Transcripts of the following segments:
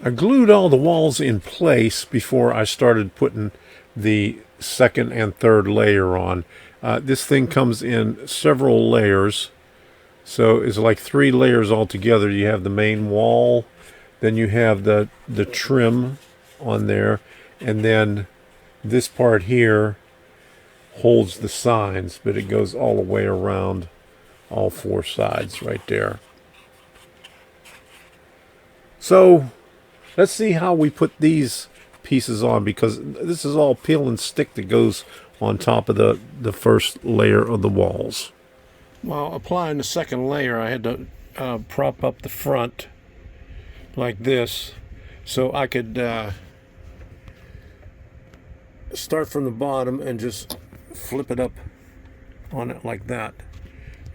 I glued all the walls in place before I started putting the second and third layer on. This thing comes in several layers, so it's like 3 layers altogether. You have the main wall, then you have the trim on there, and then this part here holds the signs, but it goes all the way around all 4 sides right there. So let's see how we put these pieces on, because this is all peel and stick that goes on top of the first layer of the walls. While applying the second layer, I had to prop up the front like this so I could start from the bottom and just flip it up on it like that.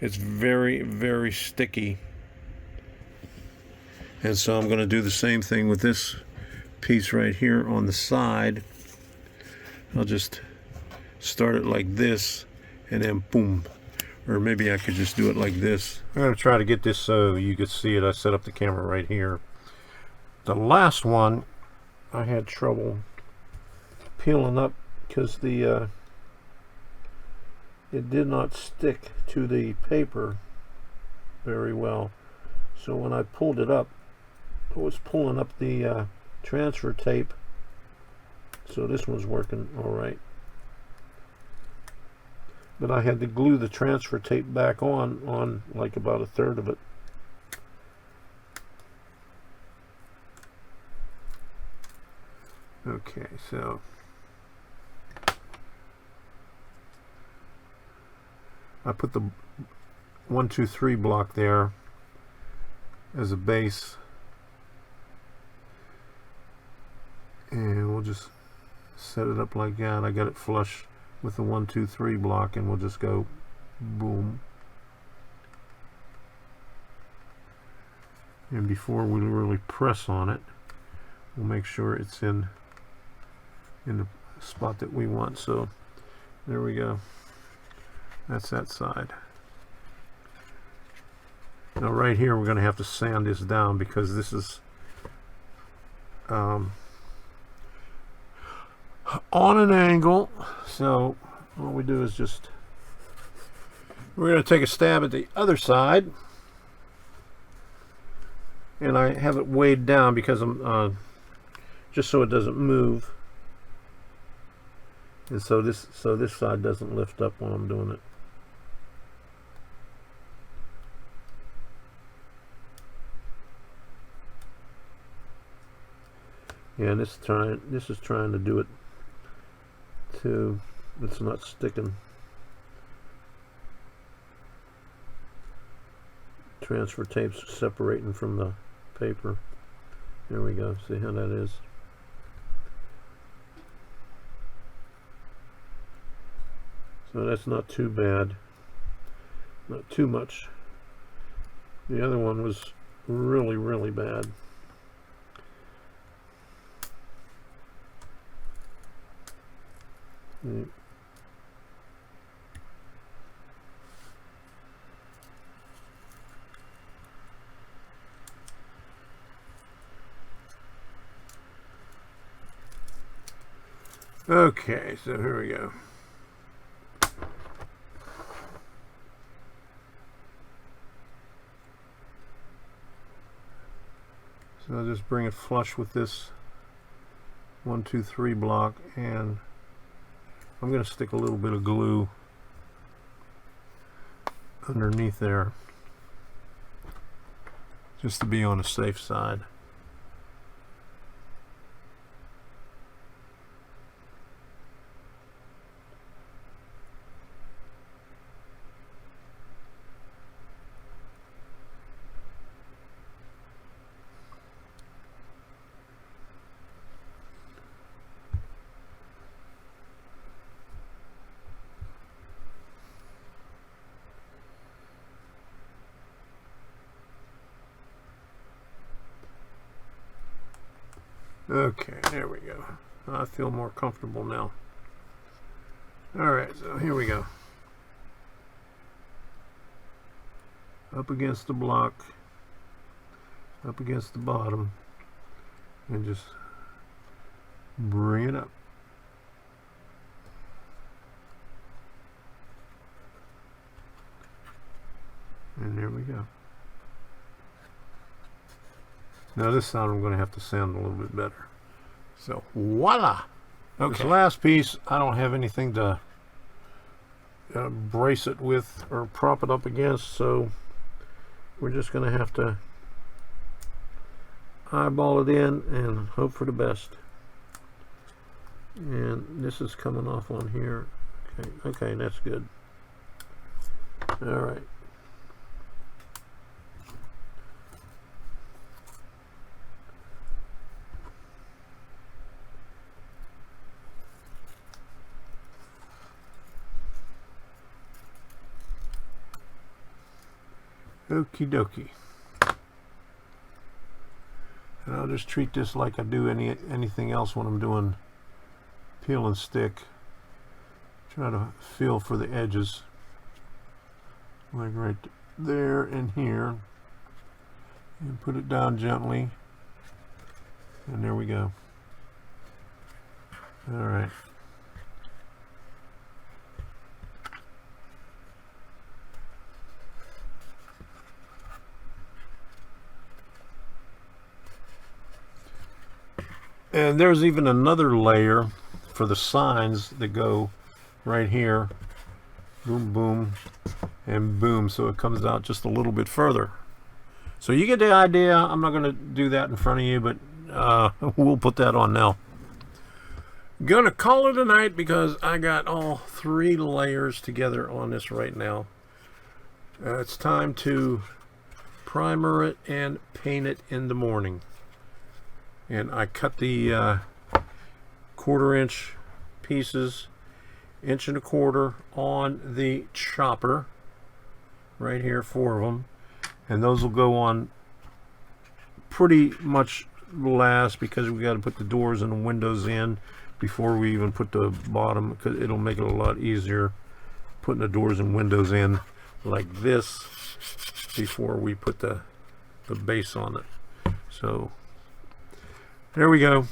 It's very, very sticky. And so I'm going to do the same thing with this piece right here on the side. I'll just start it like this and then boom. Or maybe I could just do it like this. I'm going to try to get this so you could see it. I set up the camera right here. The last one I had trouble peeling up because the it did not stick to the paper very well. So when I pulled it up, I was pulling up the transfer tape. So this one's working all right. But I had to glue the transfer tape back on like about a third of it. Okay, so I put the 1, 2, 3 block there as a base, and we'll just set it up like that. I got it flush with the 1, 2, 3 block, and we'll just go boom. And before we really press on it, we'll make sure it's in the spot that we want. So there we go. That's that side. Now right here we're going to have to sand this down because this is on an angle. So all we do is just, we're going to take a stab at the other side, and I have it weighed down because I'm just so it doesn't move, and so this side doesn't lift up while I'm doing it. Yeah, and this is trying to do it too. It's not sticking. Transfer tape's separating from the paper. There we go. See how that is? So that's not too bad. Not too much. The other one was really, really bad. Okay, so here we go. So I'll just bring it flush with this 1, 2, 3 block, and I'm going to stick a little bit of glue underneath there just to be on the safe side. Okay, there we go. I feel more comfortable now. Alright, so here we go. Up against the block, up against the bottom, and just bring it up. And there we go. Now this sound I'm going to have to sound a little bit better. So voila! Okay. This last piece, I don't have anything to brace it with or prop it up against, so we're just going to have to eyeball it in and hope for the best. And this is coming off on here. Okay, that's good. All right. Okie dokie. And I'll just treat this like I do anything else when I'm doing peel and stick. Try to feel for the edges, like right there and here, and put it down gently, and there we go. All right. And there's even another layer for the signs that go right here. Boom, boom, and boom. So it comes out just a little bit further. So you get the idea. I'm not going to do that in front of you, but we'll put that on now. Gonna call it a night because I got all 3 layers together on this right now. It's time to primer it and paint it in the morning. And I cut the 1/4 inch pieces, 1.25 inches on the chopper right here, 4 of them, and those will go on pretty much last because we got to put the doors and the windows in before we even put the bottom, because it'll make it a lot easier putting the doors and windows in like this before we put the base on it. So there we go.